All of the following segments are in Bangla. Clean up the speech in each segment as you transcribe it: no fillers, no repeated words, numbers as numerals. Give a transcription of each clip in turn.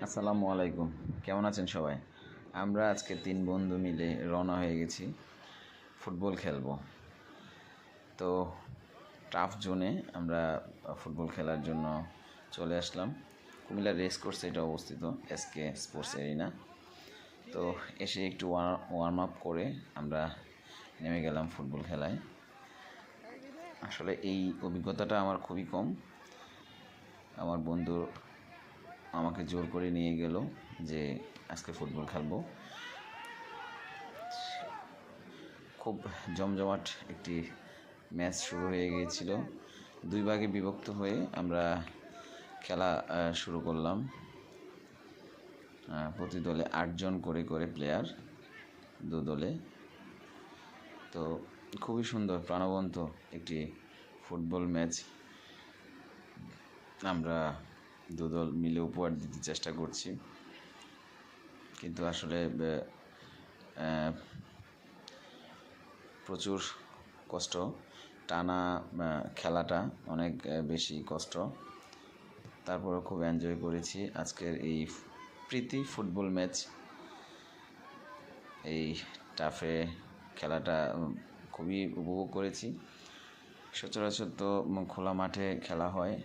আসসালামু আলাইকুম। কেমন আছেন সবাই? আমরা আজকে 3 বন্ধু মিলে রওনা হয়ে গেছি ফুটবল খেলবো। তো টাফ জোনে আমরা ফুটবল খেলার জন্য চলে আসলাম। কুমিল্লা রেস কোর্সে এটা অবস্থিত, এসকে স্পোর্টস এরিনা। তো এসে একটু ওয়ার্ম আপ করে আমরা নেমে গেলাম ফুটবল খেলায়। আসলে এই অভিজ্ঞতাটা আমার খুবই কম। আমার বন্ধু আমাকে জোর করে নিয়ে গেল যে আজকে ফুটবল খেলবো। খুব জমজমাট একটি ম্যাচ শুরু হয়ে গিয়েছিল। 2 ভাগে বিভক্ত হয়ে আমরা খেলা শুরু করলাম। প্রতি দলে 8 জন করে প্লেয়ার, 2 দলে। তো খুবই সুন্দর প্রাণবন্ত একটি ফুটবল ম্যাচ আমরা 2 দল মিলে উপহার দিতে চেষ্টা করছি, কিন্তু আসলে প্রচুর কষ্ট। টানা খেলাটা অনেক বেশি কষ্ট, তারপরে খুব এনজয় করেছি আজকের এই প্রীতি ফুটবল ম্যাচ। এই টাফে খেলাটা খুবই উপভোগ করেছি। সচরাচর তো খোলা মাঠে খেলা হয়,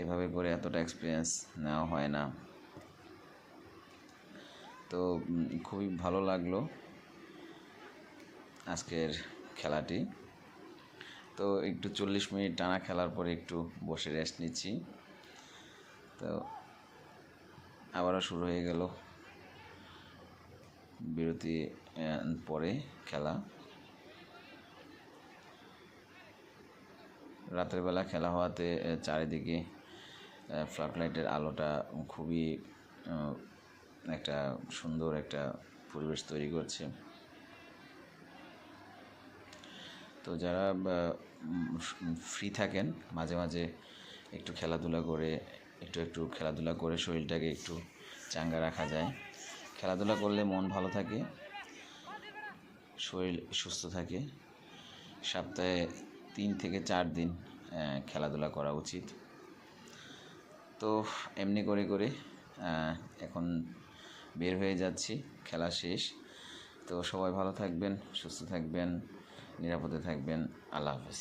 এভাবে করে এতটা এক্সপিরিয়েন্স নেওয়া হয় না। তো খুবই ভালো লাগলো আজকের খেলাটি। তো একটু 40 মিনিট টানা খেলার পরে একটু বসে রেস্ট নিচ্ছি। তো আবারও শুরু হয়ে গেল বিরতি পরে খেলা। রাতের বেলা খেলা হওয়াতে চারিদিকে ফ্লাডলাইটের আলোটা খুবই একটা সুন্দর একটা পরিবেশ তৈরি করছে। তো যারা ফ্রি থাকেন, মাঝে মাঝে একটু খেলাধুলা করে শরীরটাকে একটু চাঙ্গা রাখা যায়। খেলাধুলা করলে মন ভালো থাকে, শরীর সুস্থ থাকে। সপ্তাহে 3 থেকে 4 দিন খেলাধুলা করা উচিত। তো এমনি করে এখন বের হয়ে যাচ্ছি, খেলা শেষ। তো সবাই ভালো থাকবেন, সুস্থ থাকবেন, নিরাপদে থাকবেন। আল্লাহ হাফেজ।